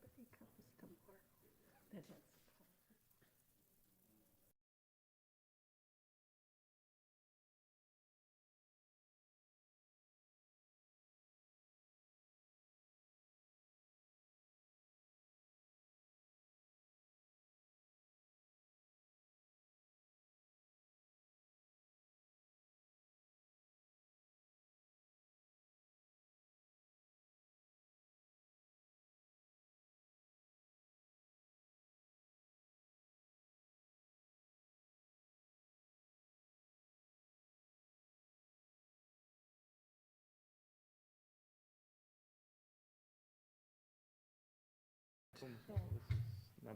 Liberty Cup is tomorrow. That has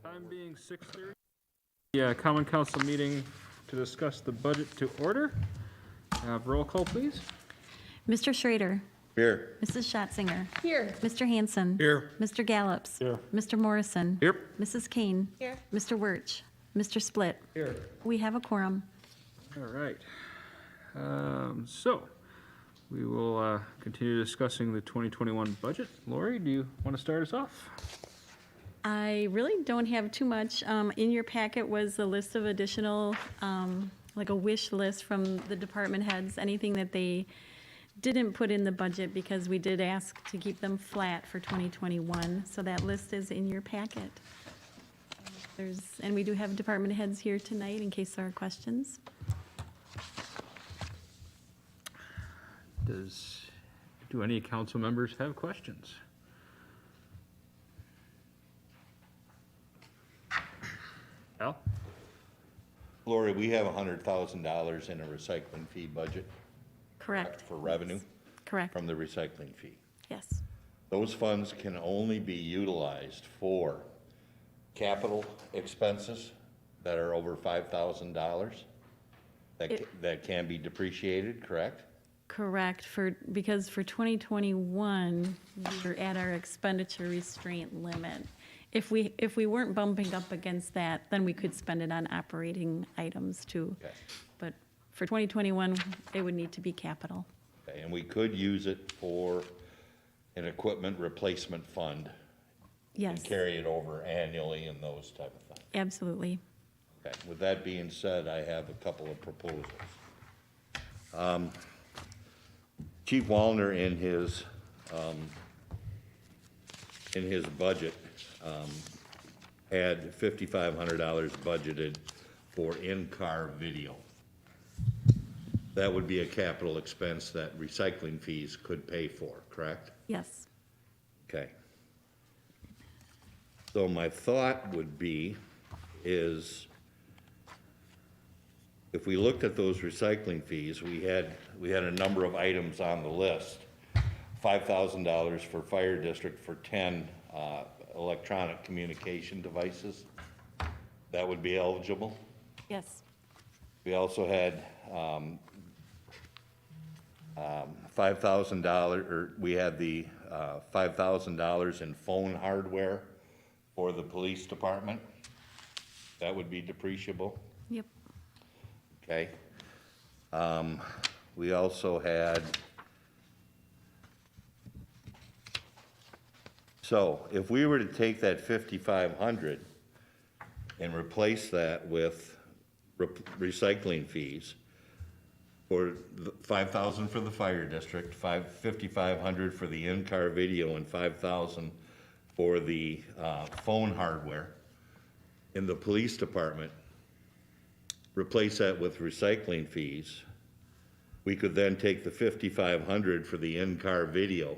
Time being 6:30. Yeah, Common Council meeting to discuss the budget to order. Roll call, please. Mr. Schrader. Here. Mrs. Schatzinger. here. Mr. Hanson. Here. Mr. Gallops. Here. Mr. Morrison. Here. Mrs. Kane. Here. Mr. Wirch. Mr. Split. Here. We have a quorum. All right. So we will continue discussing the 2021 budget. Lori, do you want to start us off? I really don't have too much. In your packet was a list of additional, like a wish list from the department heads, anything that they didn't put in the budget because we did ask to keep them flat for 2021. So that list is in your packet. And we do have department heads here tonight in case there are questions. Do any council members have questions? Al? Lori, we have $100,000 in a recycling fee budget Correct. for revenue Correct. from the recycling fee. Yes. Those funds can only be utilized for capital expenses that are over $5,000 that can be depreciated, correct? Correct, because for 2021, we're at our expenditure restraint limit. If we weren't bumping up against that, then we could spend it on operating items too. Okay. But for 2021, it would need to be capital. Okay, and we could use it for an equipment replacement fund. Yes, And carry it over annually and those type of things. absolutely. Okay, with that being said, I have a couple of proposals. Chief Wallner in his budget, had $5,500 budgeted for in-car video. That would be a capital expense that recycling fees could pay for, correct? Yes. Okay. So my thought would be, is if we looked at those recycling fees, we had a number of items on the list. $5,000 for fire district for 10 electronic communication devices. That would be eligible. Yes. We also had $5,000, or we had the $5,000 in phone hardware for the police department. That would be depreciable, Yep. okay? We also had, so if we were to take that 5,500 and replace that with recycling fees, for 5,000 for the fire district, 5,500 for the in-car video, and 5,000 for the phone hardware in the police department, replace that with recycling fees, we could then take the 5,500 for the in-car video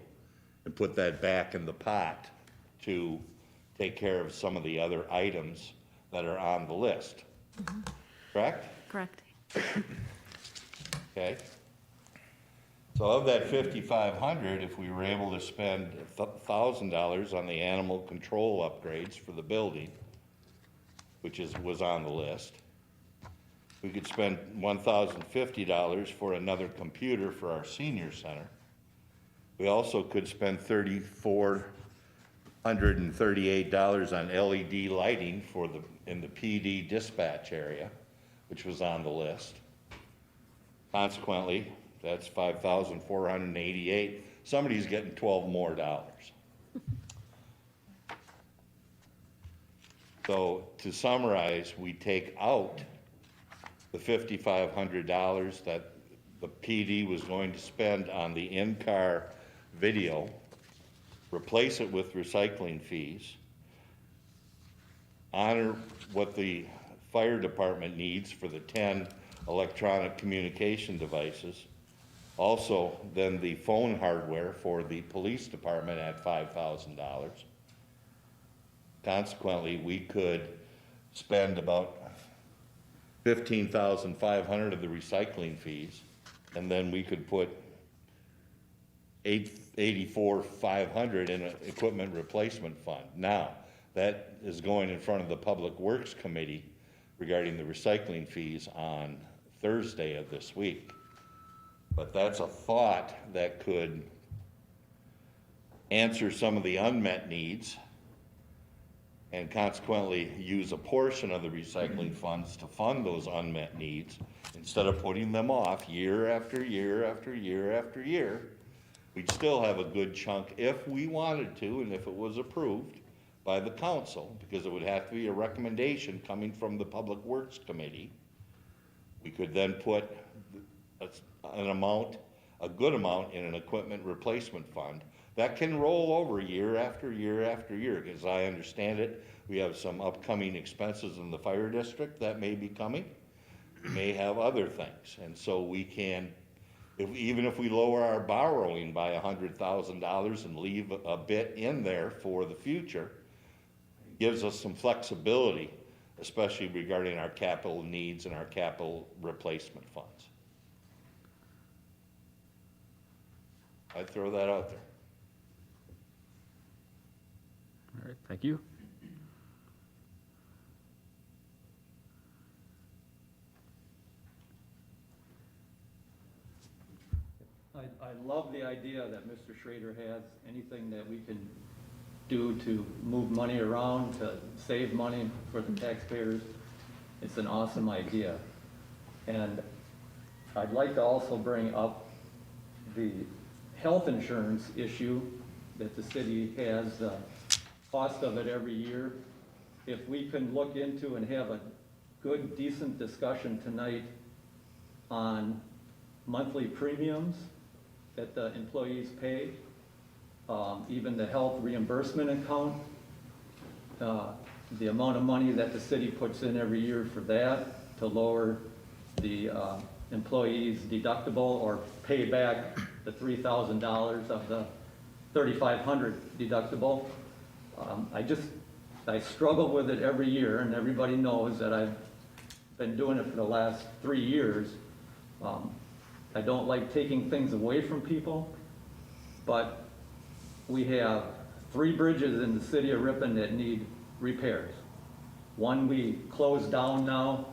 and put that back in the pot to take care of some of the other items that are on the list. Correct? Correct. Okay. So of that 5,500, if we were able to spend $1,000 on the animal control upgrades for the building, which was on the list, we could spend $1,050 for another computer for our senior center. We also could spend $3,438 on LED lighting in the PD dispatch area, which was on the list. Consequently, that's $5,488. Somebody's getting $12 more. So to summarize, we take out the $5,500 that the PD was going to spend on the in-car video, replace it with recycling fees, honor what the fire department needs for the 10 electronic communication devices. Also, then the phone hardware for the police department at $5,000. Consequently, we could spend about $15,500 of the recycling fees, and then we could put $84,500 in an equipment replacement fund. Now, that is going in front of the Public Works Committee regarding the recycling fees on Thursday of this week. But that's a thought that could answer some of the unmet needs and consequently use a portion of the recycling funds to fund those unmet needs instead of putting them off year after year after year after year. We'd still have a good chunk if we wanted to and if it was approved by the council, because it would have to be a recommendation coming from the Public Works Committee. We could then put an amount, a good amount, in an equipment replacement fund that can roll over year after year after year. Because I understand it, we have some upcoming expenses in the fire district that may be coming. We may have other things, and so we can, even if we lower our borrowing by $100,000 and leave a bit in there for the future, gives us some flexibility, especially regarding our capital needs and our capital replacement funds. I'd throw that out there. All right, thank you. I love the idea that Mr. Schrader has. Anything that we can do to move money around, to save money for the taxpayers, it's an awesome idea. And I'd like to also bring up the health insurance issue that the city has, the cost of it every year. If we can look into and have a good, decent discussion tonight on monthly premiums that the employees pay, even the health reimbursement account, the amount of money that the city puts in every year for that to lower the employees' deductible or pay back the $3,000 of the $3,500 deductible. I struggle with it every year, and everybody knows that I've been doing it for the last 3 years. I don't like taking things away from people, but we have 3 bridges in the city of Ripon that need repairs. One we closed down now.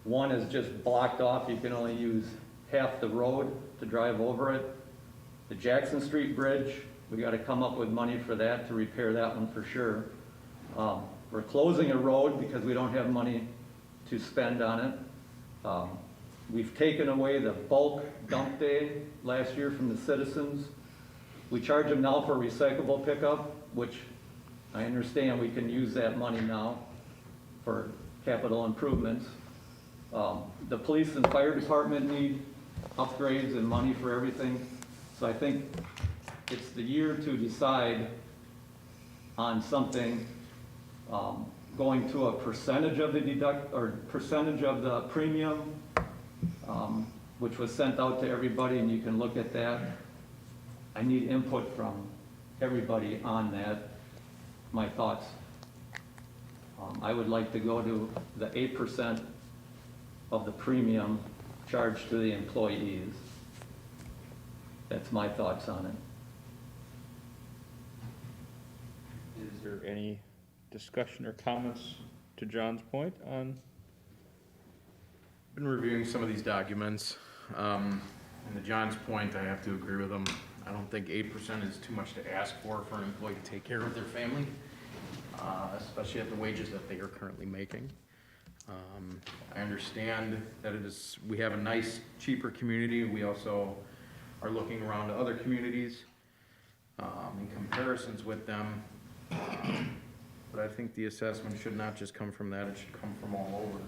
One is just blocked off. You can only use half the road to drive over it. The Jackson Street Bridge, we got to come up with money for that to repair that one for sure. We're closing a road because we don't have money to spend on it. We've taken away the bulk dump day last year from the citizens. We charge them now for recyclable pickup, which I understand we can use that money now for capital improvements. The police and fire department need upgrades and money for everything. So I think it's the year to decide on something, going to a percentage of the percentage of the premium, which was sent out to everybody, and you can look at that. I need input from everybody on that, my thoughts. I would like to go to the 8% of the premium charged to the employees. That's my thoughts on it. Is there any discussion or comments to John's point on? Been reviewing some of these documents, and to John's point, I have to agree with him. I don't think 8% is too much to ask for an employee to take care of their family, especially at the wages that they are currently making. I understand that we have a nice, cheaper community. We also are looking around to other communities, in comparisons with them. but I think the assessment should not just come from that, it should come from all over.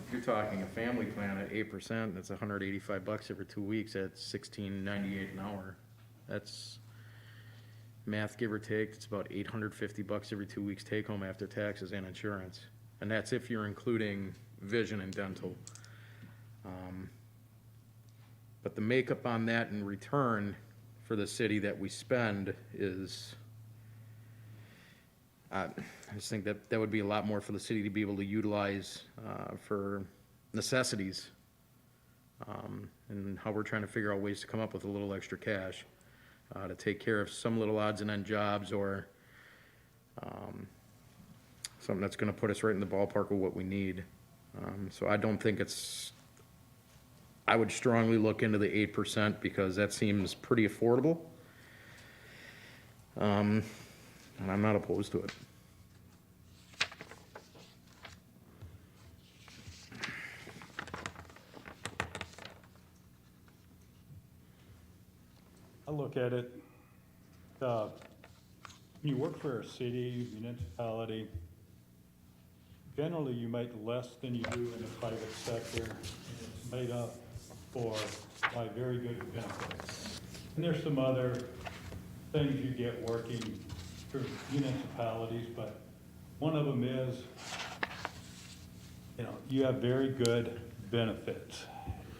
If you're talking a family plan at 8%, that's $185 every 2 weeks, that's $16.98 an hour. That's, math give or take, it's about $850 every 2 weeks take home after taxes and insurance. And that's if you're including vision and dental. But the makeup on that in return for the city that we spend is, I just think that that would be a lot more for the city to be able to utilize for necessities. And how we're trying to figure out ways to come up with a little extra cash to take care of some little odds and end jobs, or something that's gonna put us right in the ballpark of what we need. So I don't think it's, I would strongly look into the 8% because that seems pretty affordable. And I'm not opposed to it. I look at it, when you work for a city, municipality, generally you make less than you do in the private sector. And it's made up by very good benefits. And there's some other things you get working for municipalities, but one of them is, you have very good benefits.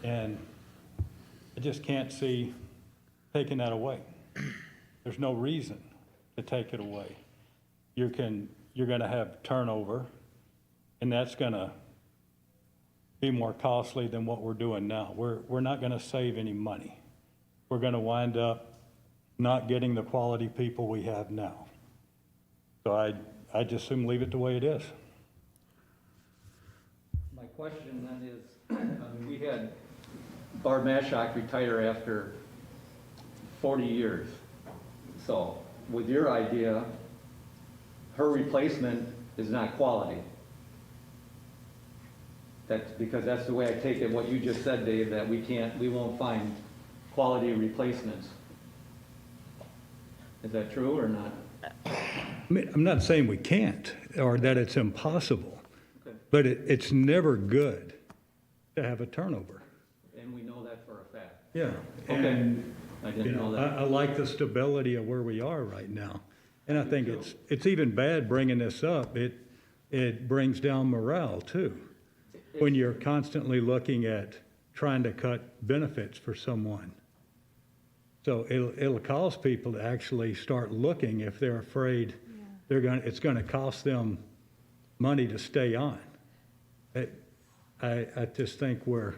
And I just can't see taking that away. There's no reason to take it away. You're gonna have turnover, and that's gonna be more costly than what we're doing now. We're not gonna save any money. We're gonna wind up not getting the quality people we have now. So I just assume leave it the way it is. My question then is, we had Barb Mashak retire after 40 years. So with your idea, her replacement is not quality. That's because that's the way I take it, what you just said, Dave, that we won't find quality replacements. Is that true or not? I mean, I'm not saying we can't, or that it's impossible, Okay. but it's never good to have a turnover. And we know that for a fact. Yeah. Okay. And, I didn't know that. I like the stability of where we are right now. And I think it's even bad bringing this up. It brings down morale too. When you're constantly looking at trying to cut benefits for someone. So it'll cause people to actually start looking if they're afraid it's gonna cost them money to stay on. I just think we're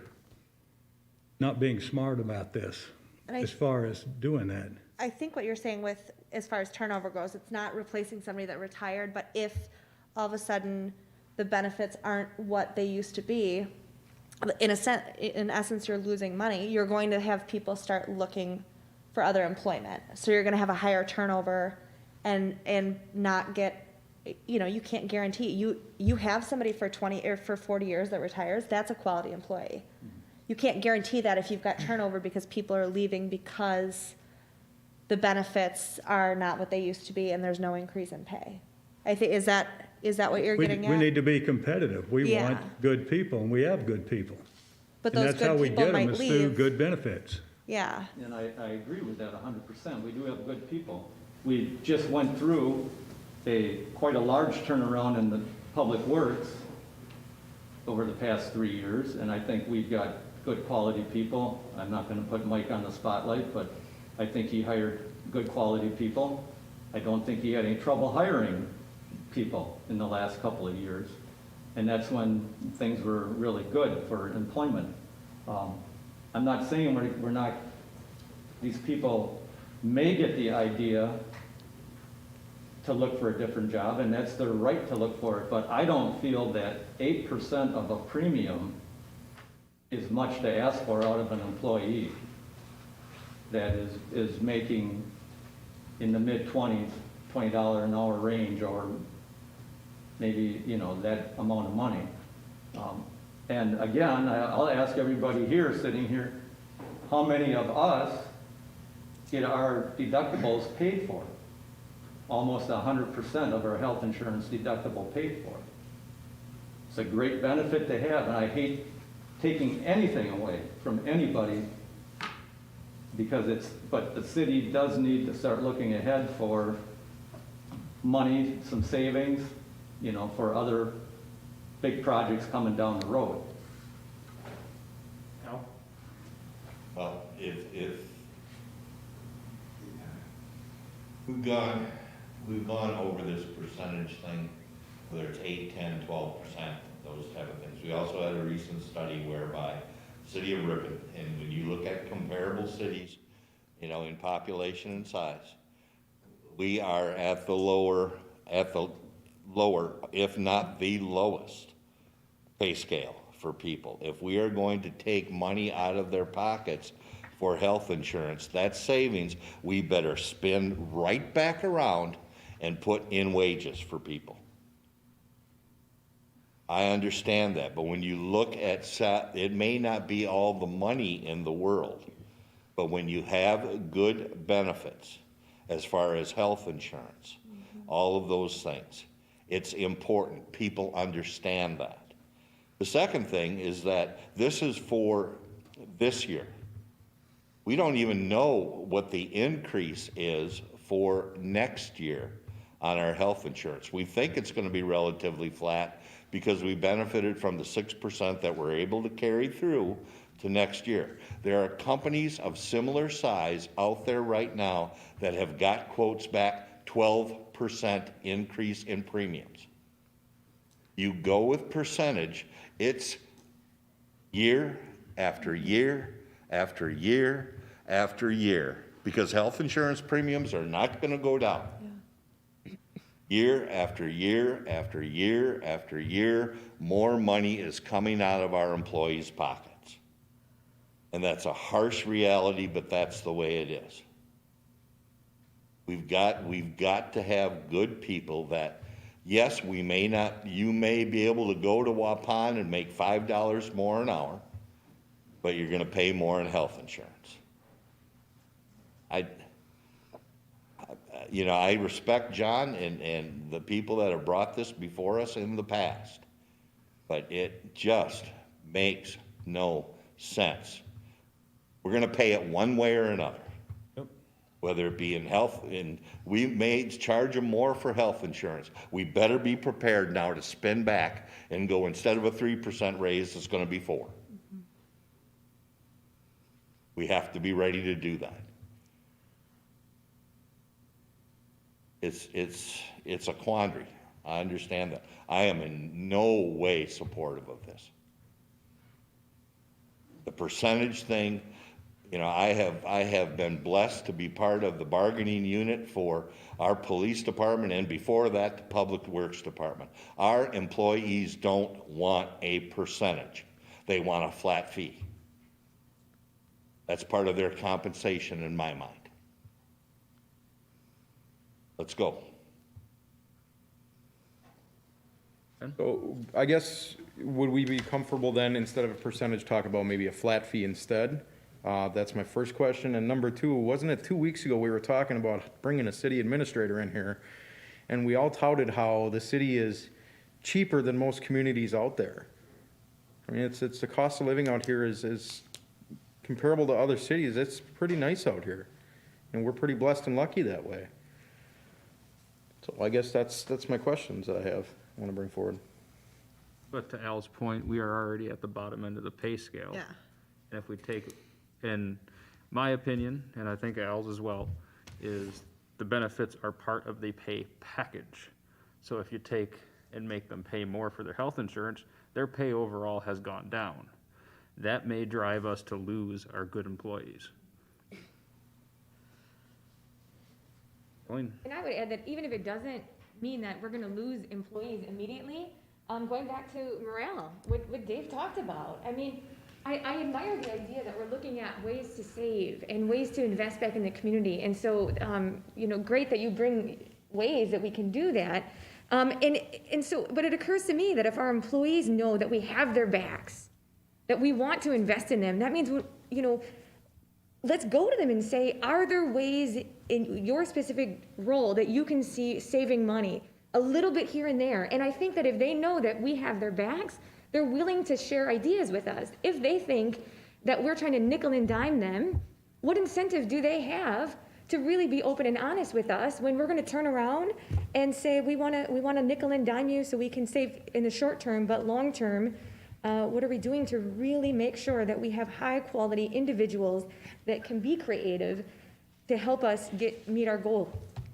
not being smart about this as far as doing that. I think what you're saying with, as far as turnover goes, it's not replacing somebody that retired, but if all of a sudden the benefits aren't what they used to be, in essence, you're losing money, you're going to have people start looking for other employment. So you're gonna have a higher turnover and not get, you can't guarantee, you have somebody for 20 or for 40 years that retires, that's a quality employee. You can't guarantee that if you've got turnover because people are leaving because the benefits are not what they used to be and there's no increase in pay. I think, is that what you're getting at? We need to be competitive. We Yeah. want good people, and we have good people. But And those that's how good we people get them, might is through leave. good benefits. Yeah, And I agree with that 100%. We do have good people. We just went through quite a large turnaround in the public works over the past 3 years, and I think we've got good quality people. I'm not gonna put Mike on the spotlight, but I think he hired good quality people. I don't think he had any trouble hiring people in the last couple of years. And that's when things were really good for employment. I'm not saying we're not, these people may get the idea to look for a different job, and that's their right to look for it, but I don't feel that 8% of a premium is much to ask for out of an employee that is making in the mid-20s, $20 an hour range, or maybe, that amount of money. And again, I'll ask everybody here, sitting here, how many of us get our deductibles paid for? almost 100% of our health insurance deductible paid for. It's a great benefit to have, and I hate taking anything away from anybody because but the city does need to start looking ahead for money, some savings, you know, for other big projects coming down the road. Al? Well, if we've gone over this percentage thing, whether it's 8, 10, 12%, those type of things. We also had a recent study whereby city of Ripon, and when you look at comparable cities, you know, in population and size, we are at the lower, if not the lowest pay scale for people. If we are going to take money out of their pockets for health insurance, that savings, we better spin right back around and put in wages for people. I understand that, but when you look at, it may not be all the money in the world, but when you have good benefits as far as health insurance, all of those things, it's important. People understand that. The second thing is that this is for this year. We don't even know what the increase is for next year on our health insurance. We think it's going to be relatively flat because we benefited from the 6% that we're able to carry through to next year. There are companies of similar size out there right now that have got quotes back 12% increase in premiums. You go with percentage, it's year after year after year after year, because health insurance premiums are not going to go down. Year after year after year after year, more money is coming out of our employees' pockets. And that's a harsh reality, but that's the way it is. We've got to have good people that, yes, you may be able to go to Waupun and make $5 more an hour, but you're going to pay more in health insurance. I respect John and the people that have brought this before us in the past, but it just makes no sense. We're going to pay it one way or another. Yep. Whether it be in health, and we may charge them more for health insurance. We better be prepared now to spin back and go, instead of a 3% raise, it's going to be 4%. Mm-hmm. We have to be ready to do that. It's a quandary. I understand that. I am in no way supportive of this. The percentage thing, I have been blessed to be part of the bargaining unit for our police department, and before that, the Public Works Department. Our employees don't want a percentage. They want a flat fee. That's part of their compensation in my mind. Let's go. So I guess, would we be comfortable then, instead of a percentage, talk about maybe a flat fee instead? That's my first question. And number two, wasn't it 2 weeks ago we were talking about bringing a city administrator in here, and we all touted how the city is cheaper than most communities out there. I mean, it's the cost of living out here is comparable to other cities. It's pretty nice out here, and we're pretty blessed and lucky that way. So I guess that's my questions that I want to bring forward. But to Al's point, we are already at the bottom end of the pay scale. Yeah. And if we take, in my opinion, and I think Al's as well, is the benefits are part of the pay package. So if you take and make them pay more for their health insurance, their pay overall has gone down. That may drive us to lose our good employees. And I would add that even if it doesn't mean that we're gonna lose employees immediately, going back to morale, what Dave talked about. I mean, I admire the idea that we're looking at ways to save and ways to invest back in the community. And so, great that you bring ways that we can do that. And so, but it occurs to me that if our employees know that we have their backs, that we want to invest in them, that means, let's go to them and say, are there ways in your specific role that you can see saving money a little bit here and there? And I think that if they know that we have their backs, they're willing to share ideas with us. If they think that we're trying to nickel and dime them, what incentive do they have to really be open and honest with us when we're going to turn around and say, we want to nickel and dime you so we can save in the short term, but long term, what are we doing to really make sure that we have high quality individuals that can be creative to help us meet our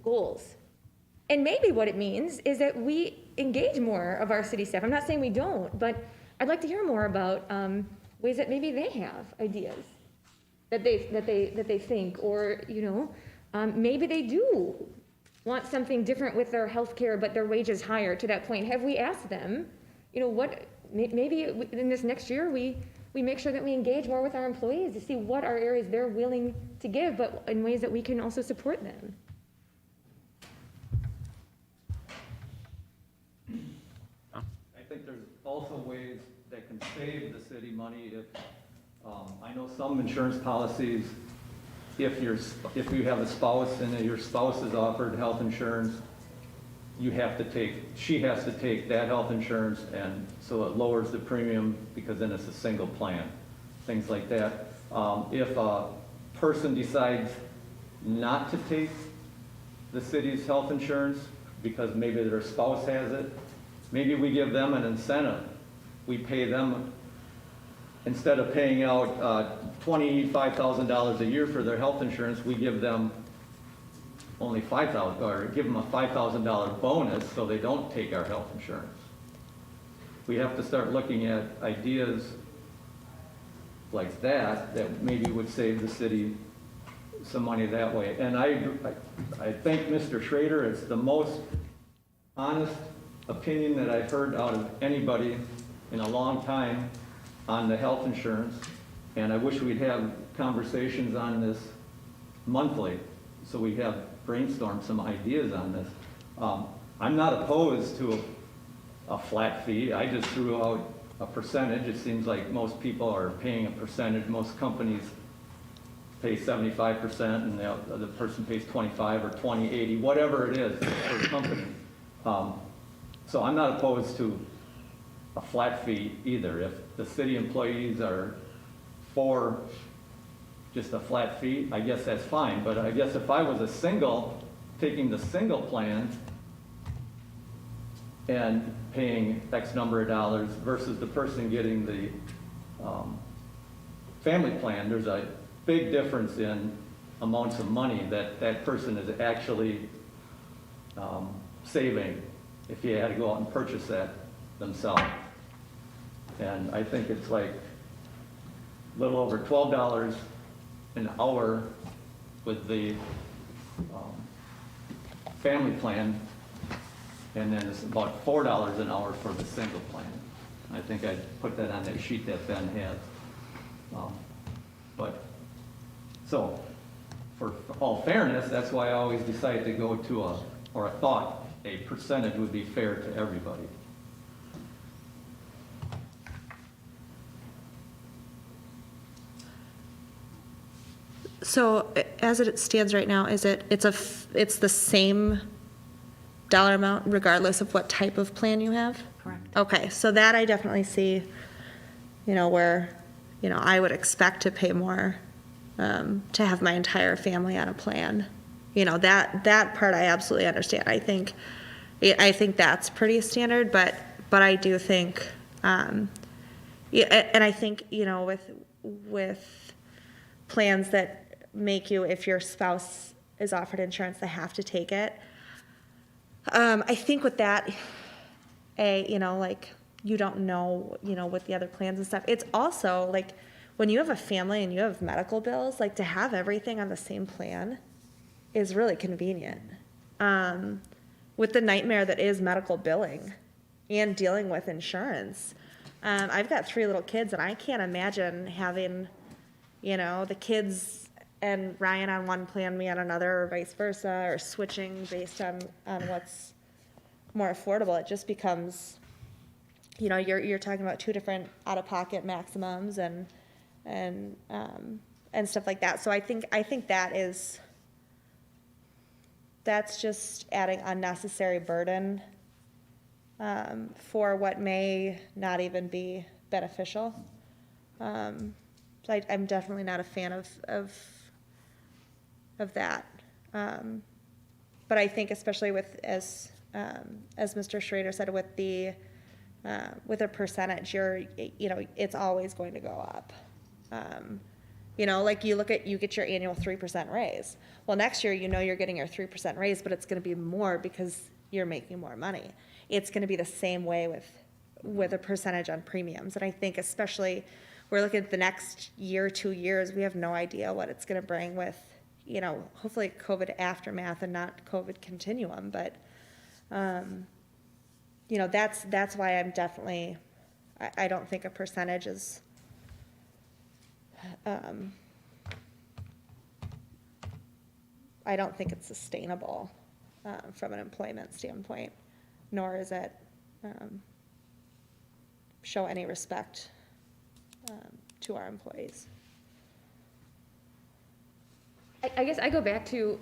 goals? And maybe what it means is that we engage more of our city staff. I'm not saying we don't, but I'd like to hear more about ways that maybe they have ideas that they think, or maybe they do want something different with their health care, but their wage is higher. To that point, have we asked them, what? Maybe in this next year we make sure that we engage more with our employees to see what are areas they're willing to give, but in ways that we can also support them. I think there's also ways that can save the city money if, I know some insurance policies, if you have a spouse and your spouse is offered health insurance, she has to take that health insurance, and so it lowers the premium because then it's a single plan, things like that. If a person decides not to take the city's health insurance because maybe their spouse has it, maybe we give them an incentive. We pay them, instead of paying out $25,000 a year for their health insurance, we give them only $5,000, or give them a $5,000 bonus so they don't take our health insurance. We have to start looking at ideas like that maybe would save the city some money that way. And I think Mr. Schrader, it's the most honest opinion that I've heard out of anybody in a long time on the health insurance. And I wish we'd have conversations on this monthly so we have brainstorm some ideas on this. I'm not opposed to a flat fee. I just threw out a percentage. It seems like most people are paying a percentage. Most companies pay 75% and the other person pays 25 or 20, 80, whatever it is for the company. So I'm not opposed to a flat fee either. If the city employees are for just a flat fee, I guess that's fine. But I guess if I was taking the single plan and paying X number of dollars versus the person getting the family plan, there's a big difference in amounts of money that person is actually saving if you had to go out and purchase that themselves. And I think it's like a little over $12 an hour with the family plan, and then it's about $4 an hour for the single plan. I think I put that on that sheet that Ben has. But so, for all fairness, that's why I always decide to go to I thought a percentage would be fair to everybody. So as it stands right now, it's the same dollar amount regardless of what type of plan you have? Correct. Okay, so that I definitely see, where, I would expect to pay more to have my entire family on a plan. That part I absolutely understand. I think that's pretty standard, but I do think, and I think, with plans that make you, if your spouse is offered insurance, they have to take it. I think with that, you don't know, with the other plans and stuff. It's also like when you have a family and you have medical bills, like to have everything on the same plan is really convenient. With the nightmare that is medical billing and dealing with insurance. I've got 3 little kids and I can't imagine having, the kids and Ryan on one plan, me on another, or vice versa, or switching based on what's more affordable. It just becomes, you're talking about 2 different out-of-pocket maximums, and and stuff like that. So I think that's just adding unnecessary burden for what may not even be beneficial. So I'm definitely not a fan of that. But I think especially with, as Mr. Schrader said, with a percentage, it's always going to go up. Like you get your annual 3% raise. Well, next year, you're getting your 3% raise, but it's going to be more because you're making more money. It's going to be the same way with a percentage on premiums. And I think especially, we're looking at the next year, 2 years, we have no idea what it's going to bring with, hopefully COVID aftermath and not COVID continuum. But, that's why I'm definitely, I don't think a percentage is, I don't think it's sustainable from an employment standpoint, nor is it show any respect to our employees. I guess I go back to,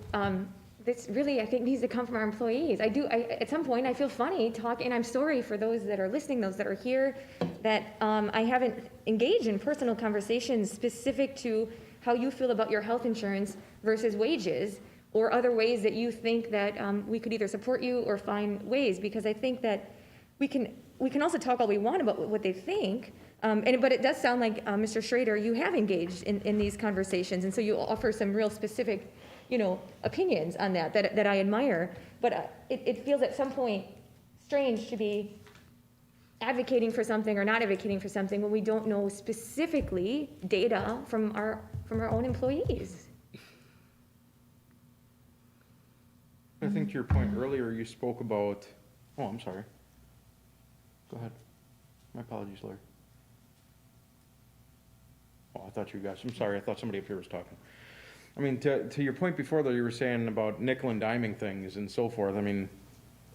this really, I think, needs to come from our employees. At some point, I feel funny talking, and I'm sorry for those that are listening, those that are here, that I haven't engaged in personal conversations specific to how you feel about your health insurance versus wages, or other ways that you think that we could either support you or find ways, because I think that we can also talk all we want about what they think, but it does sound like, Mr. Schrader, you have engaged in these conversations, and so you offer some real specific, opinions on that I admire. But it feels at some point strange to be advocating for something or not advocating for something when we don't know specifically data from our own employees. I think to your point earlier, you spoke about, oh, I'm sorry. Go ahead. My apologies, Larry. Oh, I thought you guys, I'm sorry, I thought somebody up here was talking. I mean, to your point before, though, you were saying about nickel and diming things and so forth. I mean,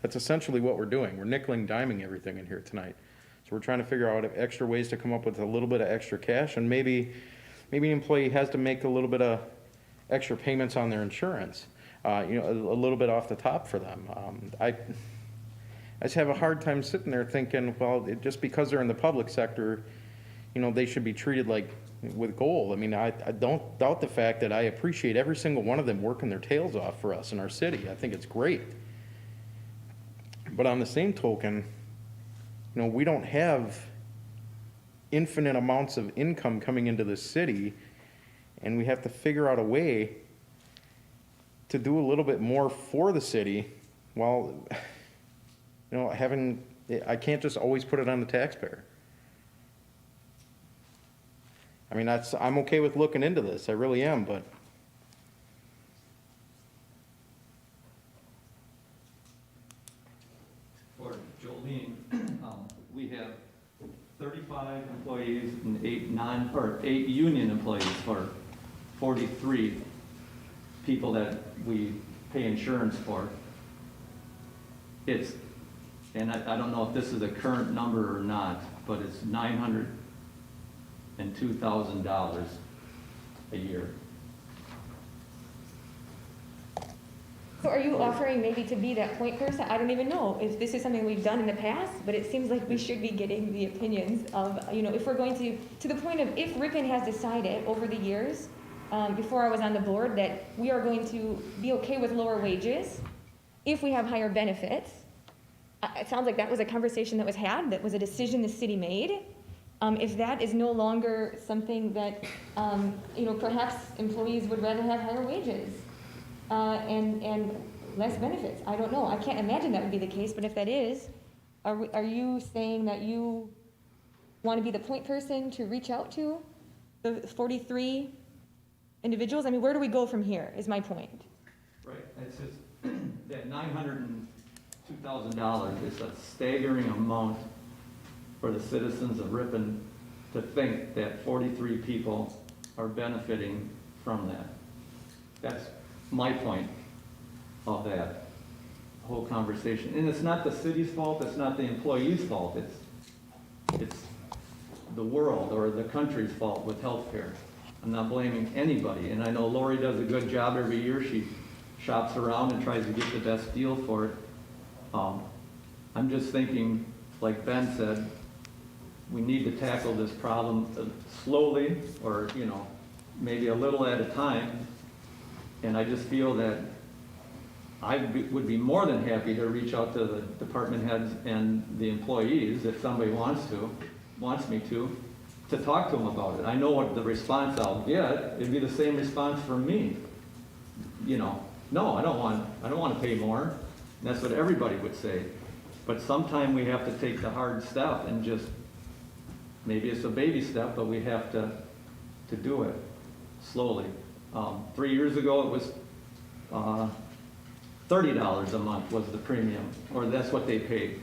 that's essentially what we're doing. We're nickel and diming everything in here tonight. So we're trying to figure out extra ways to come up with a little bit of extra cash, and maybe an employee has to make a little bit of extra payments on their insurance, a little bit off the top for them. I just have a hard time sitting there thinking, well, just because they're in the public sector, they should be treated like with gold. I mean, I don't doubt the fact that I appreciate every single one of them working their tails off for us in our city. I think it's great. But on the same token, we don't have infinite amounts of income coming into the city, and we have to figure out a way to do a little bit more for the city while, I can't just always put it on the taxpayer. I mean, I'm okay with looking into this, I really am, but. For Jolene, we have 35 employees and 8 union employees for 43 people that we pay insurance for. And I don't know if this is a current number or not, but it's $902,000 a year. So are you offering maybe to be that point person? I don't even know if this is something we've done in the past, but it seems like we should be getting the opinions of, if we're going to the point of, if Ripon has decided over the years, before I was on the board, that we are going to be okay with lower wages if we have higher benefits. It sounds like that was a conversation that was had, that was a decision the city made. If that is no longer something that, perhaps employees would rather have higher wages and less benefits. I don't know. I can't imagine that would be the case, but if that is, are you saying that you want to be the point person to reach out to the 43 individuals? I mean, where do we go from here, is my point. Right, it's just, that $902,000 is a staggering amount for the citizens of Ripon to think that 43 people are benefiting from that. That's my point of that whole conversation. And it's not the city's fault, it's not the employee's fault, it's the world or the country's fault with healthcare. I'm not blaming anybody, and I know Lori does a good job every year. She shops around and tries to get the best deal for it. I'm just thinking, like Ben said, we need to tackle this problem slowly, or, you know, maybe a little at a time. And I just feel that would be more than happy to reach out to the department heads and the employees, if somebody wants me to talk to them about it. I know what the response I'll get. It'd be the same response from me. You know, no, I don't want to pay more. And that's what everybody would say. But sometime we have to take the hard step and just, maybe it's a baby step, but we have to do it slowly. 3 years ago, it was $30 a month was the premium, or that's what they paid.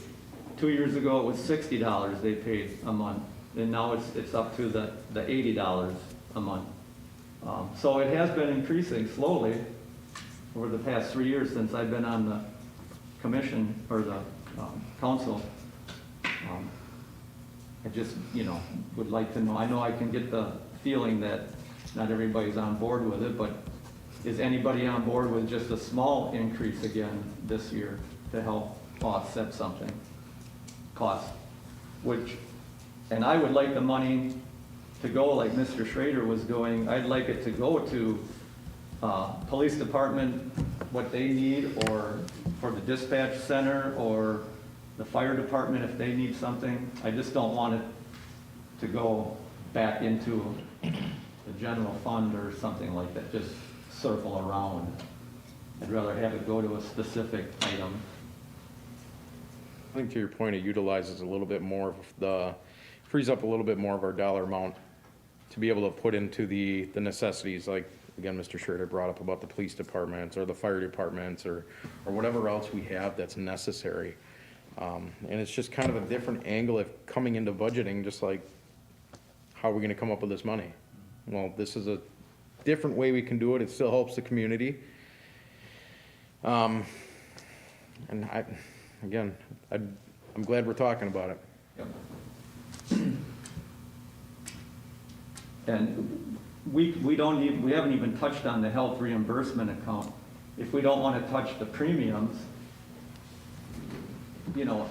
2 years ago, it was $60 they paid a month, and now it's up to the $80 a month. So it has been increasing slowly over the past 3 years since I've been on the commission, or the council. I just, you know, would like to know, I know I can get the feeling that not everybody's on board with it, but is anybody on board with just a small increase again this year to help offset something, cost? And I would like the money to go like Mr. Schrader was going. I'd like it to go to police department, what they need, or for the dispatch center, or the fire department if they need something. I just don't want it to go back into the general fund or something like that, just circle around. I'd rather have it go to a specific item. I think to your point, it utilizes a little bit more of frees up a little bit more of our dollar amount to be able to put into the necessities, like, again, Mr. Schroeder brought up about the police departments or the fire departments or whatever else we have that's necessary. And it's just kind of a different angle of coming into budgeting, just like, how are we gonna come up with this money? Well, this is a different way we can do it. It still helps the community. And I'm glad we're talking about it. Yep. And we haven't even touched on the health reimbursement account. If we don't want to touch the premiums, you know,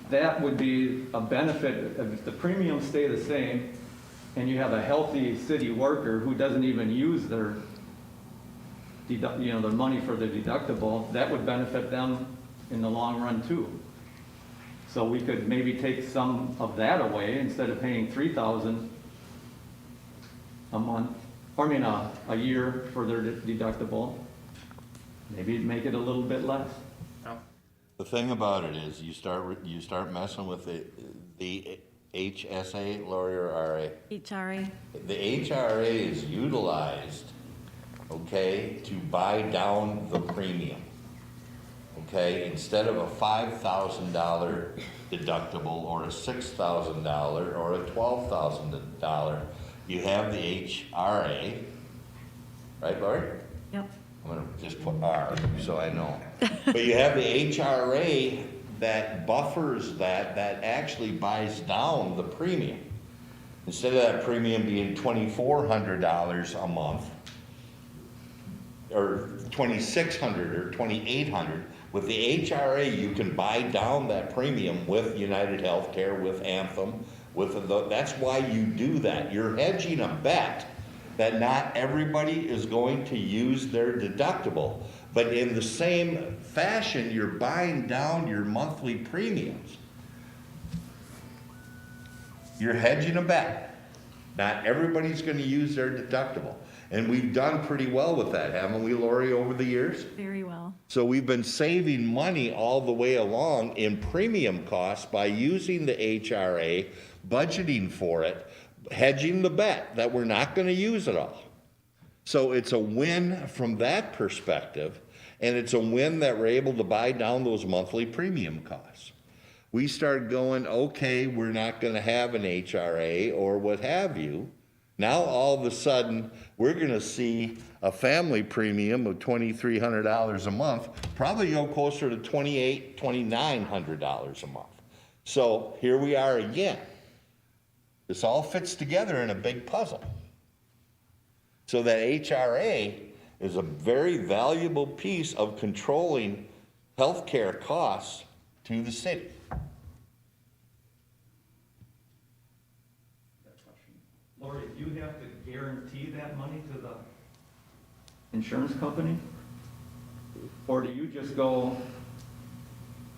that would be a benefit. If the premiums stay the same and you have a healthy city worker who doesn't even use their their money for the deductible, that would benefit them in the long run too. So we could maybe take some of that away instead of paying $3,000 a month, or a year for their deductible. Maybe make it a little bit less. The thing about it is, you start messing with the HSA, Lori, or RA? HRA. The HRA is utilized, okay, to buy down the premium. Okay, instead of a $5,000 deductible or a $6,000 or a $12,000, you have the HRA, right, Lori? Yep. I'm gonna just put R so I know. But you have the HRA that buffers that actually buys down the premium. Instead of that premium being $2,400 a month, or $2,600 or $2,800, with the HRA you can buy down that premium with United Healthcare, with Anthem, that's why you do that. You're hedging a bet that not everybody is going to use their deductible. But in the same fashion, you're buying down your monthly premiums. You're hedging a bet. Not everybody's gonna use their deductible. And we've done pretty well with that, haven't we, Lori, over the years? Very well. So we've been saving money all the way along in premium costs by using the HRA, budgeting for it, hedging the bet that we're not gonna use it all. So it's a win from that perspective, and it's a win that we're able to buy down those monthly premium costs. We start going, okay, we're not gonna have an HRA or what have you. Now, all of a sudden, we're gonna see a family premium of $2,300 a month, probably go closer to $2,800, $2,900 a month. So here we are again. This all fits together in a big puzzle. So that HRA is a very valuable piece of controlling healthcare costs to the city. Lori, do you have to guarantee that money to the insurance company? Or do you just go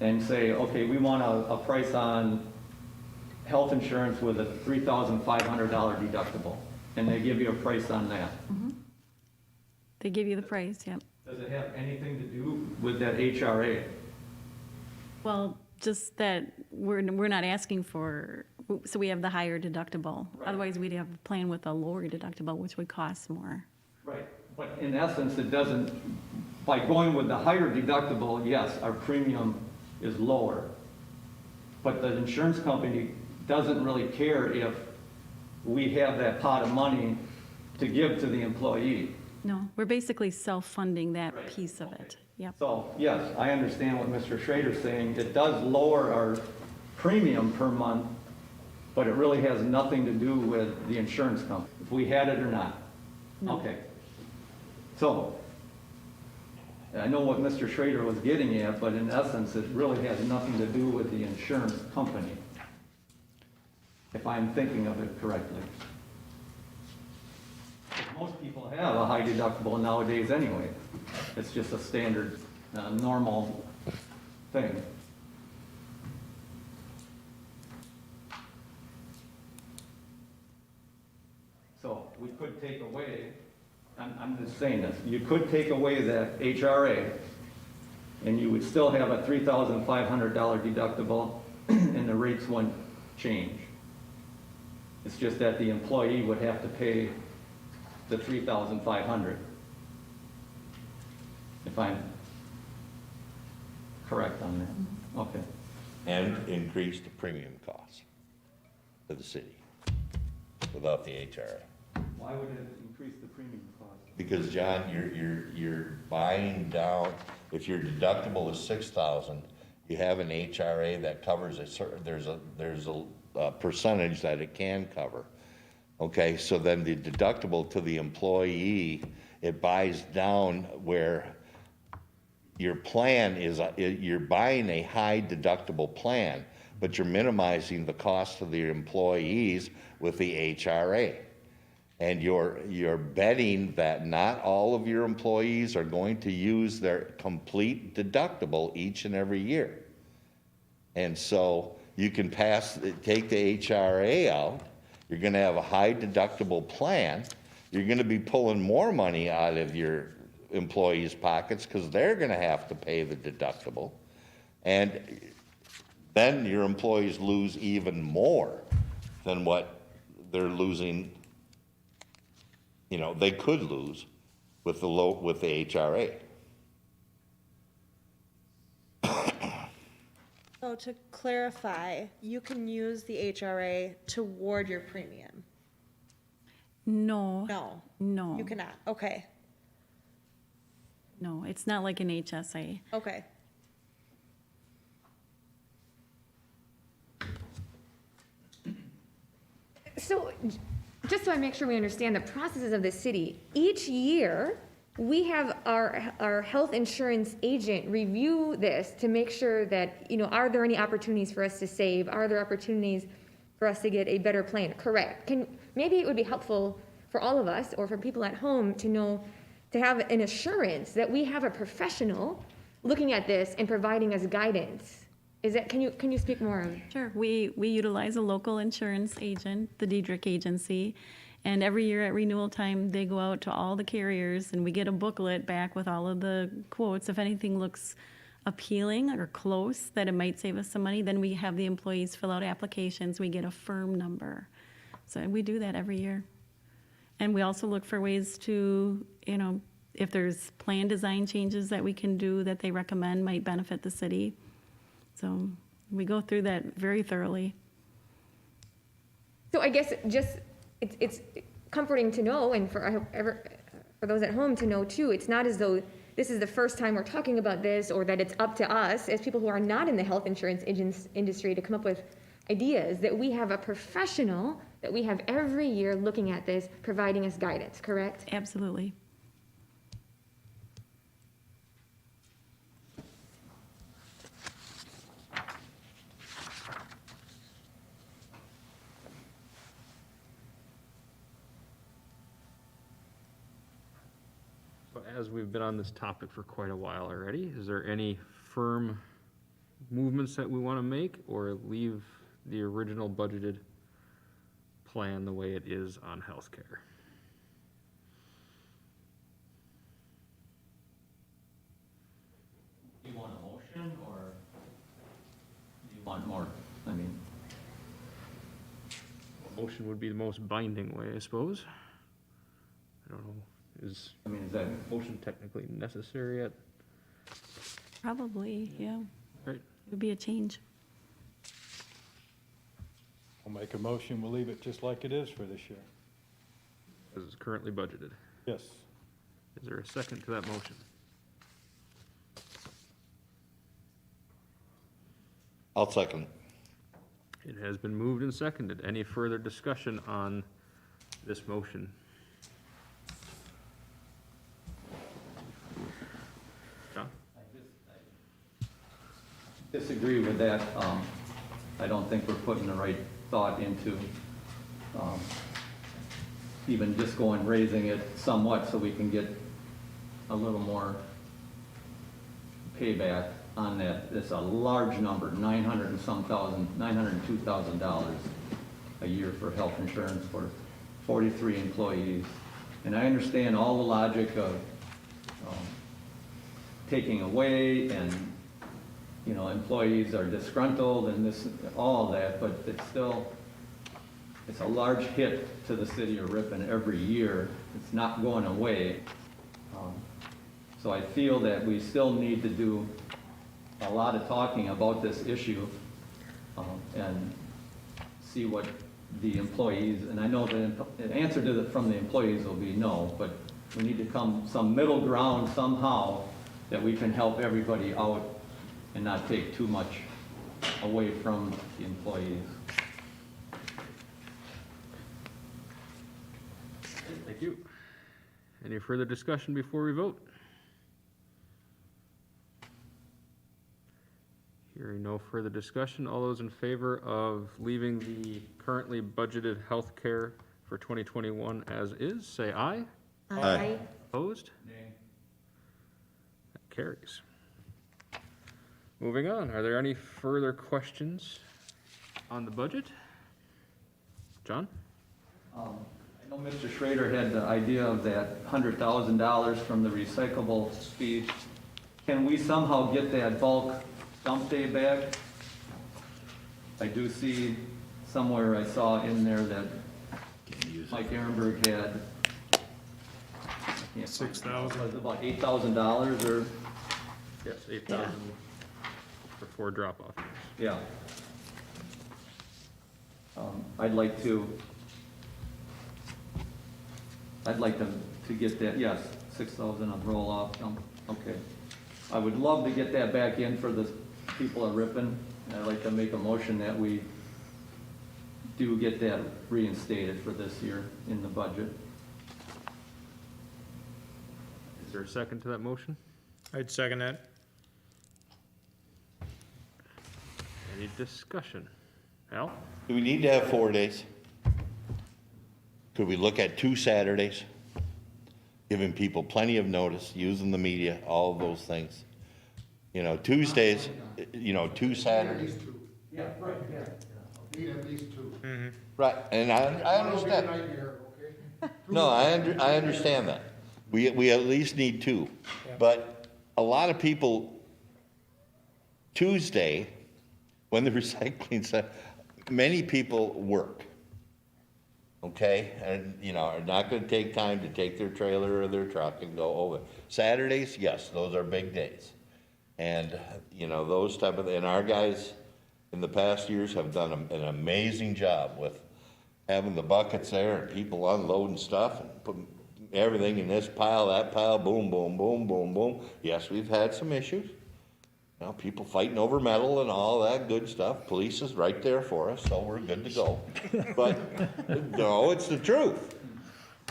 and say, okay, we want a price on health insurance with a $3,500 deductible, and they give you a price on that? They give you the price, yep. Does it have anything to do with that HRA? Well, just that we're not asking for, so we have the higher deductible. Right. Otherwise, we'd have a plan with a lower deductible, which would cost more. Right, but in essence, it doesn't, by going with the higher deductible, yes, our premium is lower. But the insurance company doesn't really care if we have that pot of money to give to the employee. No, we're basically self-funding that Right, piece of it. Yep. So, yes, I understand what Mr. Schrader's saying. It does lower our premium per month, but it really has nothing to do with the insurance company, if we had it or not. No. Okay. So, I know what Mr. Schrader was getting at, but in essence, it really has nothing to do with the insurance company, if I'm thinking of it correctly. Most people have a high deductible nowadays anyway. It's just a standard, normal thing. So we could take away, I'm just saying this, you could take away that HRA and you would still have a $3,500 deductible and the rates wouldn't change. It's just that the employee would have to pay the $3,500. If I'm correct on that. Okay. And increase the premium costs to the city without the HRA. Why would it increase the premium cost? Because, John, you're buying down, if your deductible is 6,000, you have an HRA that covers a certain, there's a percentage that it can cover. Okay, so then the deductible to the employee, it buys down where your plan is, you're buying a high deductible plan, but you're minimizing the cost of the employees with the HRA. And you're betting that not all of your employees are going to use their complete deductible each and every year. And so you can take the HRA out, you're gonna have a high deductible plan, you're gonna be pulling more money out of your employees' pockets because they're gonna have to pay the deductible. And then your employees lose even more than what they're losing, they could lose with the HRA. So to clarify, you can use the HRA toward your premium? No. No. No. You cannot, okay, No, it's not like an HSA. okay. So, just so I make sure we understand the processes of the city, each year, we have our health insurance agent review this to make sure that, are there any opportunities for us to save? Are there opportunities for us to get a better plan? Correct. Maybe it would be helpful for all of us or for people at home to know, to have an assurance that we have a professional looking at this and providing us guidance. Can you speak more on? Sure. We utilize a local insurance agent, the Diedrich Agency, and every year at renewal time, they go out to all the carriers and we get a booklet back with all of the quotes. If anything looks appealing or close that it might save us some money, then we have the employees fill out applications. We get a firm number. So we do that every year. And we also look for ways to, if there's plan design changes that we can do that they recommend might benefit the city. So we go through that very thoroughly. So I guess it's comforting to know, and for those at home to know too, it's not as though this is the first time we're talking about this, or that it's up to us as people who are not in the health insurance industry to come up with ideas, that we have a professional that we have every year looking at this, providing us guidance, correct? Absolutely. But as we've been on this topic for quite a while already, is there any firm movements that we want to make, or leave the original budgeted plan the way it is on healthcare? Do you want a motion, or do you want more? I mean, A motion would be the most binding way, I suppose. I don't know, is is that, motion technically necessary yet? Probably, yeah. Right. It would be a change. I'll make a motion, we'll leave it just like it is for this year. As it's currently budgeted. Yes. Is there a second to that motion? I'll second. It has been moved and seconded. Any further discussion on this motion? John? disagree with that. I don't think we're putting the right thought into, even just going, raising it somewhat so we can get a little more payback on that. It's a large number, $902,000 a year for health insurance for 43 employees. And I understand all the logic of taking away, and, you know, employees are disgruntled and this, all of that, but it's still, it's a large hit to the city of Ripon every year. It's not going away. So I feel that we still need to do a lot of talking about this issue, and see what the employees, and I know the answer to from the employees will be no, but we need to come some middle ground somehow that we can help everybody out and not take too much away from the employees. Thank you. Any further discussion before we vote? Hearing no further discussion, all those in favor of leaving the currently budgeted health care for 2021 as is, say aye. Aye. Opposed? That carries. Moving on, are there any further questions on the budget? John? I know Mr. Schrader had the idea of that $100,000 from the recyclable fee. Can we somehow get that bulk dump day back? I do see somewhere I saw in there that Mike Ehrenberg had. 6,000. Was it about $8,000 or? Yes, 8,000 for 4 drop-off years. Yeah. I'd like to get that, yes, 6,000 of roll-off, okay. I would love to get that back in for the people of Ripon, and I'd like to make a motion that we do get that reinstated for this year in the budget. Is there a second to that motion? I'd second that. Any discussion? Al? Do we need to have 4 days? Could we look at 2 Saturdays? Giving people plenty of notice, using the media, all of those things. You know, Tuesdays, you know, 2 Saturdays. Yeah, right, yeah. Need at least 2. Right, and I understand. No, I understand that. We at least need 2. But a lot of people, Tuesday, when the recycling, many people work. Okay, and, you know, are not gonna take time to take their trailer or their truck and go over. Saturdays, yes, those are big days. And, you know, those type of, and our guys in the past years have done an amazing job with having the buckets there and people unloading stuff and putting everything in this pile, that pile, boom, boom, boom, boom, boom. Yes, we've had some issues, Well, people fighting over metal and all that good stuff, police is right there for us, so we're good to go. But, no, it's the truth.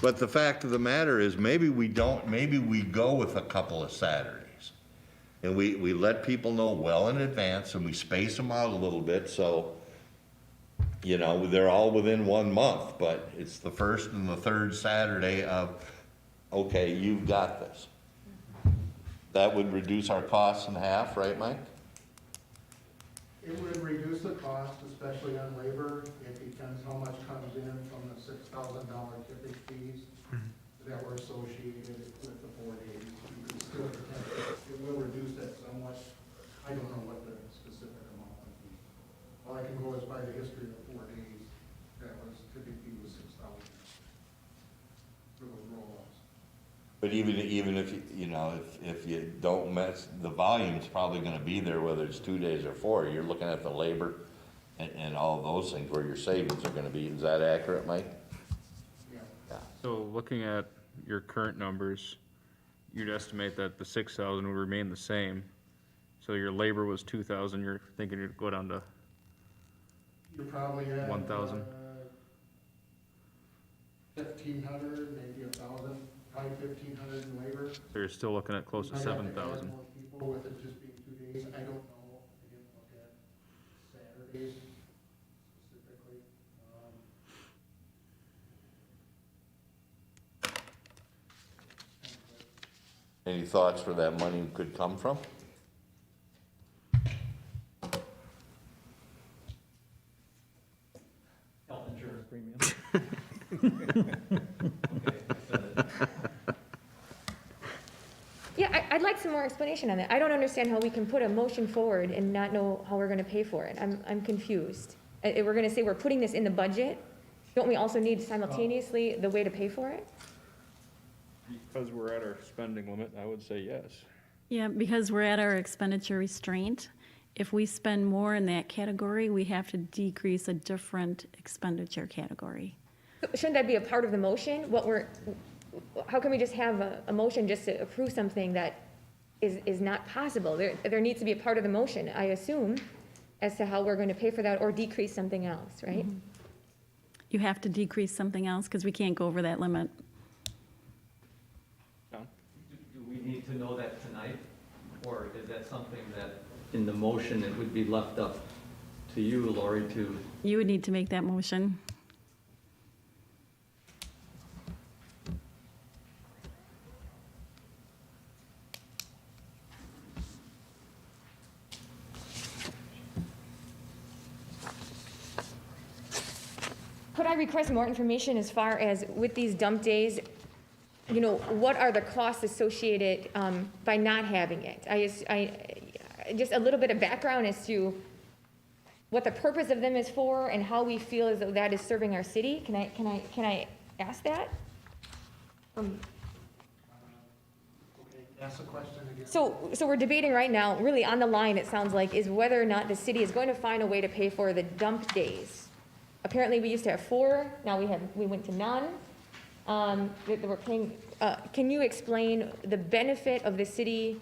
But the fact of the matter is, maybe we go with a couple of Saturdays. And we let people know well in advance, and we space them out a little bit, so, you know, they're all within 1 month, but it's the first and the third Saturday of, okay, you've got this. That would reduce our costs in half, right, Mike? It would reduce the cost, especially on labor. It depends how much comes in from the $6,000 tipping fees that were associated with the 4 days. You can still, it will reduce that somewhat. I don't know what the specific amount would be. All I can go is by the history of 4 days. That was, tipping fee was $6,000 for those roll-offs. But even if, you know, if you don't mess, the volume's probably gonna be there, whether it's 2 days or 4. You're looking at the labor and all those things where your savings are gonna be. Is that accurate, Mike? Yeah. So looking at your current numbers, you'd estimate that the 6,000 would remain the same. So your labor was 2,000, you're thinking you'd go down to, You're probably at 1,000. 1,500, maybe 1,000, probably 1,500 in labor. so you're still looking at close to Might have to add 7,000. more people with it just being 2 days. I don't know. I didn't look at Saturdays specifically. Any thoughts where that money could come from? Health insurance premium. Yeah, I'd like some more explanation on that. I don't understand how we can put a motion forward and not know how we're gonna pay for it. I'm confused. We're gonna say we're putting this in the budget, don't we also need simultaneously the way to pay for it? Because we're at our spending limit, I would say yes. Yeah, because we're at our expenditure restraint. If we spend more in that category, we have to decrease a different expenditure category. Shouldn't that be a part of the motion? How can we just have a motion just to approve something that is not possible? There needs to be a part of the motion, I assume, as to how we're going to pay for that or decrease something else, right? You have to decrease something else because we can't go over that limit. Do we need to know that tonight? Or is that something that in the motion it would be left up to you, Lori, to? You would need to make that motion. Could I request more information as far as with these dump days? You know, what are the costs associated by not having it? Just a little bit of background as to what the purpose of them is for and how we feel as though that is serving our city. Can I ask that? Okay, ask the question again. So we're debating right now, really on the line, it sounds like, is whether or not the city is going to find a way to pay for the dump days. Apparently, we used to have 4, now we went to none. That we're paying, can you explain the benefit of the city,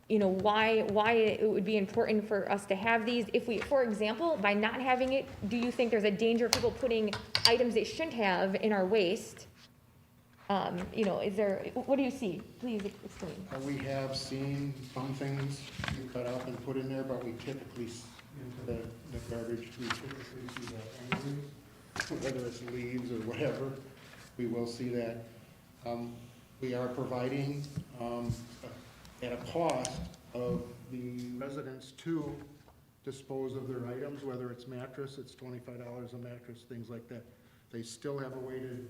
you know, why it would be important for us to have these? If we, for example, by not having it, do you think there's a danger of people putting items they shouldn't have in our waste? You know, what do you see? Please explain. We have seen some things you cut up and put in there, but we typically, into the garbage, we typically see that anyways, whether it's leaves or whatever, we will see that. We are providing, at a cost of the residents to dispose of their items, whether it's mattress, it's $25 a mattress, things like that. They still have a way to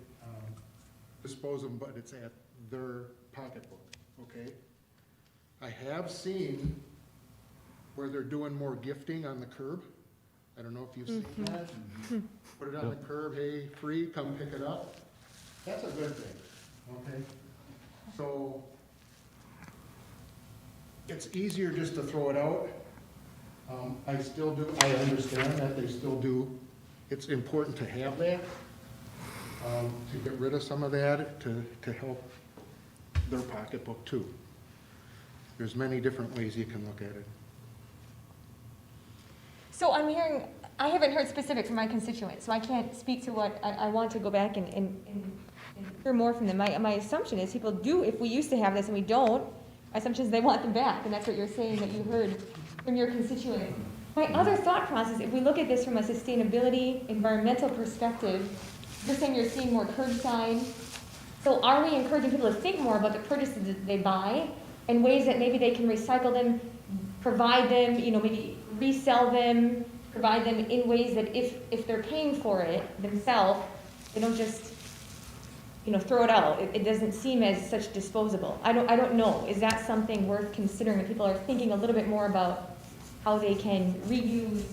dispose of them, but it's at their pocketbook, okay? I have seen where they're doing more gifting on the curb. I don't know if you've seen that. Put it on the curb, hey, free, come pick it up. That's a good thing, okay? So it's easier just to throw it out. I understand that they still do. It's important to have that, to get rid of some of that, to help their pocketbook too. There's many different ways you can look at it. So I'm hearing, I haven't heard specific from my constituents, so I can't speak to what, I want to go back and hear more from them. My assumption is people do, if we used to have this and we don't, my assumption is they want them back, and that's what you're saying that you heard from your constituents. My other thought process, if we look at this from a sustainability, environmental perspective, you're saying you're seeing more curbside. So are we encouraging people to think more about the purchases that they buy and ways that maybe they can recycle them, provide them, maybe resell them, provide them in ways that if they're paying for it themselves, they don't just, throw it out. It doesn't seem as such disposable. I don't know. Is that something worth considering that people are thinking a little bit more about how they can reuse,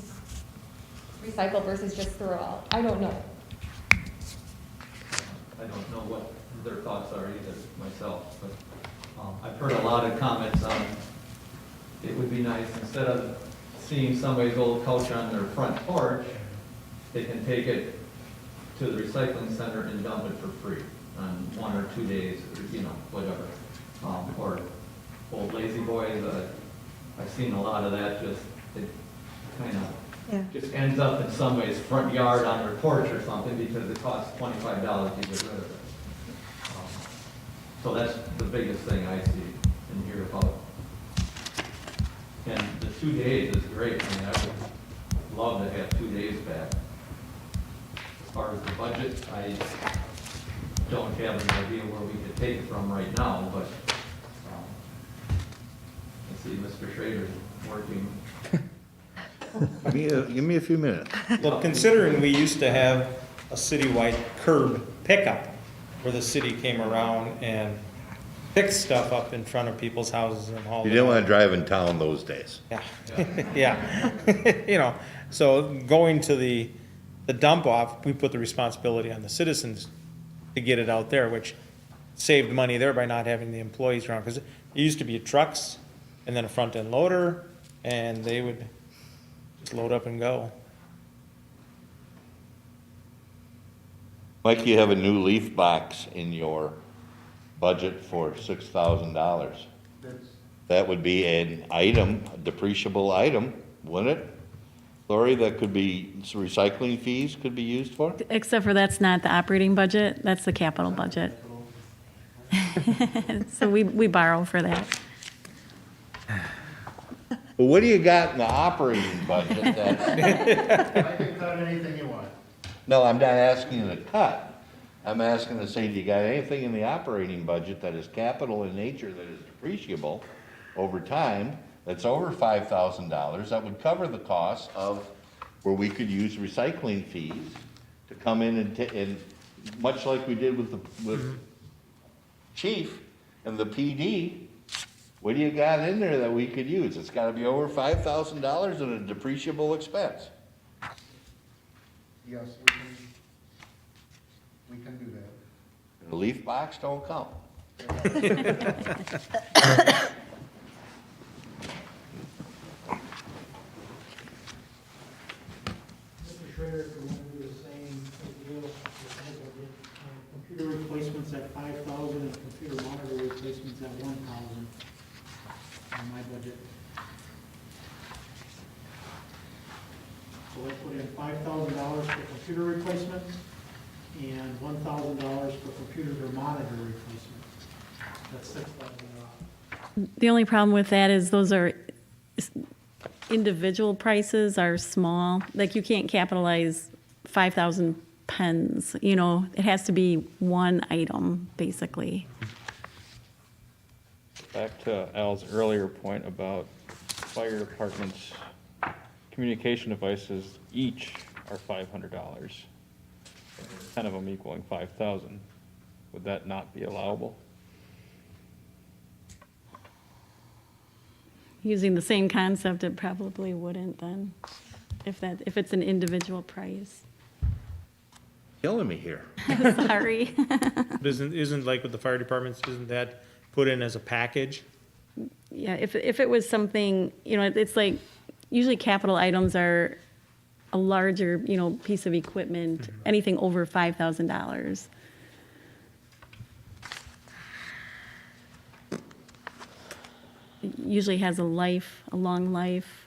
recycle versus just throw out? I don't know. I don't know what their thoughts are either myself, but I've heard a lot of comments on, it would be nice, instead of seeing somebody's old couch on their front porch, they can take it to the recycling center and dump it for free on 1 or 2 days, or, whatever. Or old lazy boys, I've seen a lot of that, just, it kind of just ends up in somebody's front yard on their porch or something because it costs $25 to get rid of it. So that's the biggest thing I see and hear about. And the 2 days is great. I mean, I would love to have 2 days back. As far as the budget, I don't have an idea where we could take it from right now, but I see Mr. Schrader's working. Give me a few minutes. Well, considering we used to have a citywide curb pickup, where the city came around and picked stuff up in front of people's houses and hauled You it didn't out. want to drive in town those days. Yeah, yeah. So going to the dump off, we put the responsibility on the citizens to get it out there, which saved money there by not having the employees around. Because it used to be trucks and then a front-end loader, and they would just load up and go. Mike, you have a new leaf box in your budget for $6,000. That would be an item, a depreciable item, wouldn't it? Lori, that could be, recycling fees could be used for? Except for that's not the operating budget, that's the capital budget. So we borrow for that. Well, what do you got in the operating budget that, I can cut anything you want. no, I'm not asking you to cut. I'm asking to say, do you got anything in the operating budget that is capital in nature, that is depreciable over time, that's over $5,000, that would cover the cost of, where we could use recycling fees to come in and much like we did with Chief and the PD, what do you got in there that we could use? It's gotta be over $5,000 and a depreciable expense. Yes, we can do that. The leaf box don't count. Mr. Schrader, if we want to do the same deal, computer replacements at 5,000 and computer monitor replacements at 1,000 on my budget. So I put in $5,000 for computer replacement and $1,000 for computer monitor replacement. That's $6,000. The only problem with that is those are, individual prices are small. Like you can't capitalize 5,000 pens, it has to be one item, basically. Back to Al's earlier point about fire departments, communication devices, each are $500. 10 of them equaling 5,000. Would that not be allowable? Using the same concept, it probably wouldn't then, if it's an individual price. Killing me here. Sorry. But isn't like with the fire departments, isn't that put in as a package? Yeah, if it was something, it's like, usually capital items are a larger, piece of equipment, anything over $5,000. It usually has a long life.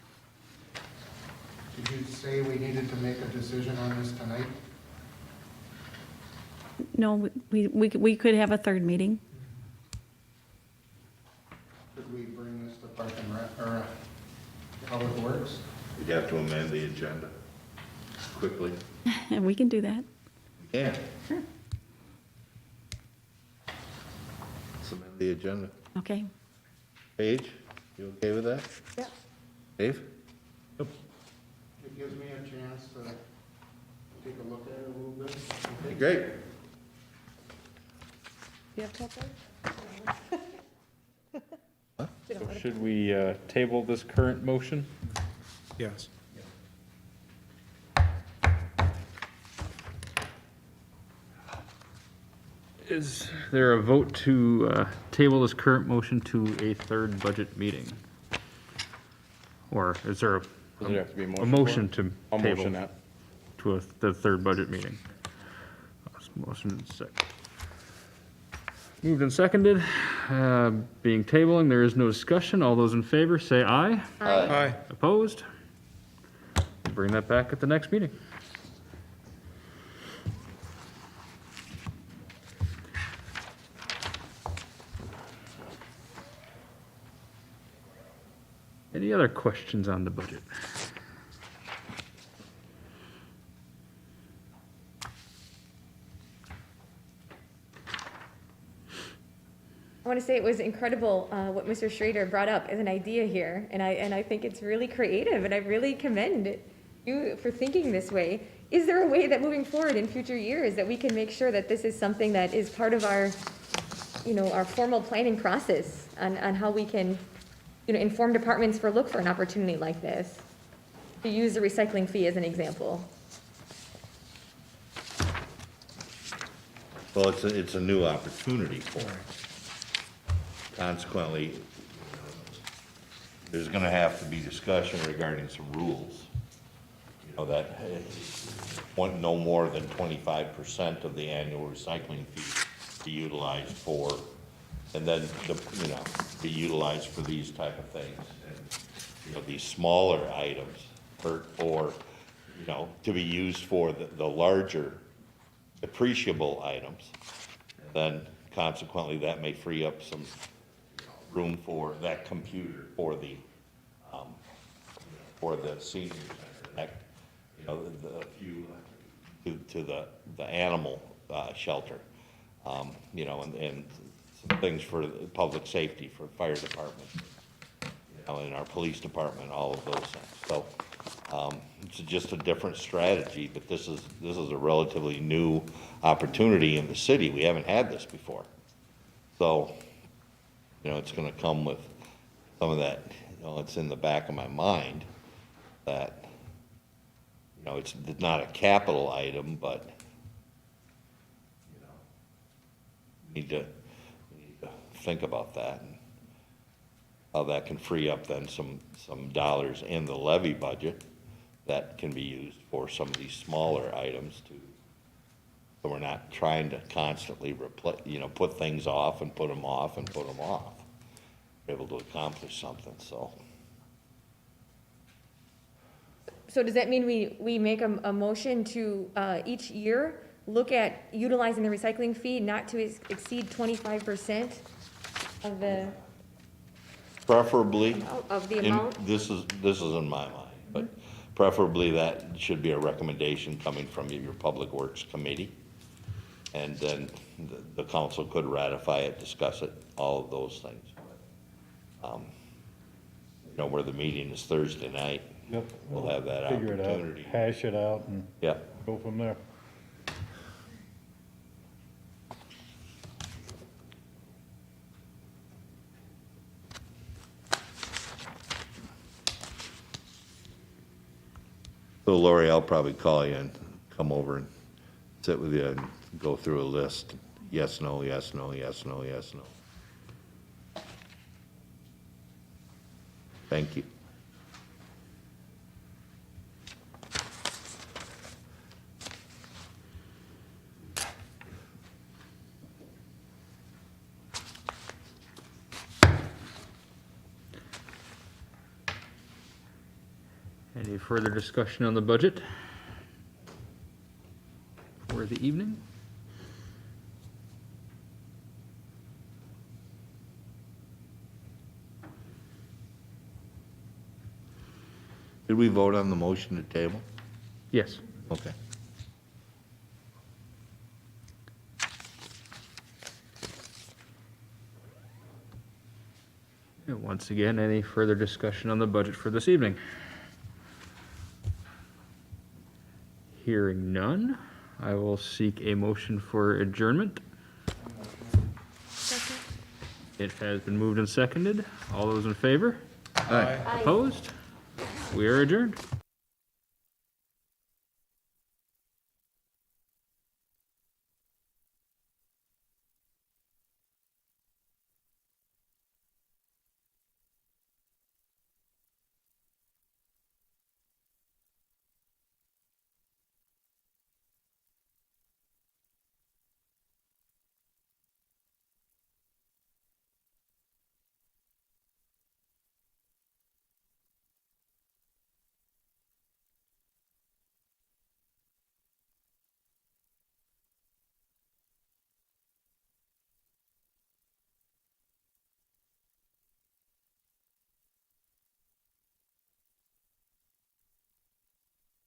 Did you say we needed to make a decision on this tonight? No, we could have a third meeting. Could we bring this to Park and Rec, or Public Works? You'd have to amend the agenda quickly. And we can do that. Yeah. Let's amend the agenda. Okay. Paige, you okay with that? Yeah. Dave? It gives me a chance to take a look at it a little bit. Great. You have to Should we table this current motion? Yes. Is there a vote to table this current motion to a third budget meeting? Or is there Does it have to be a a motion? motion to I'll table motion that. to the third budget meeting? Motion and second. Moved and seconded, being tabling, there is no discussion. All those in favor, say aye. Aye. Opposed? We'll bring that back at the next meeting. Any other questions on the budget? I want to say it was incredible what Mr. Schrader brought up as an idea here, and I think it's really creative, and I really commend you for thinking this way. Is there a way that moving forward in future years that we can make sure that this is something that is part of our, our formal planning process on how we can, inform departments look for an opportunity like this? To use the recycling fee as an example. Well, it's a new opportunity for it. Consequently, there's gonna have to be discussion regarding some rules. That no more than 25% of the annual recycling fee be utilized for, and then, be utilized for these type of things. And, these smaller items, or, to be used for the larger depreciable items. Then consequently, that may free up some room for that computer for the senior center. That, the few to the animal shelter, and some things for the public safety, for fire department, and our police department, all of those things. So it's just a different strategy, but this is a relatively new opportunity in the city. We haven't had this before. So, it's gonna come with some of that, it's in the back of my mind that, it's not a capital item, but, we need to think about that and how that can free up then some dollars in the levy budget that can be used for some of these smaller items too. So we're not trying to constantly put things off and put them off and put them off. We're able to accomplish something, so. So does that mean we make a motion to, each year, look at utilizing the recycling fee not to exceed 25% of the, Preferably, of the amount? this is in my mind, but preferably that should be a recommendation coming from your Public Works Committee. And then the council could ratify it, discuss it, all of those things. Where the meeting is Thursday night, Yep. we'll have that Figure it out, opportunity. hash it out, and Yeah. go from there. So Lori, I'll probably call you and come over and sit with you and go through a list. Yes, no, yes, no, yes, no, yes, no. Thank you. Any further discussion on the budget for the evening? Did we vote on the motion to table? Yes. Okay. And once again, any further discussion on the budget for this evening? Hearing none, I will seek a motion for adjournment. It has been moved and seconded. All those in favor? Aye. Opposed? We are adjourned.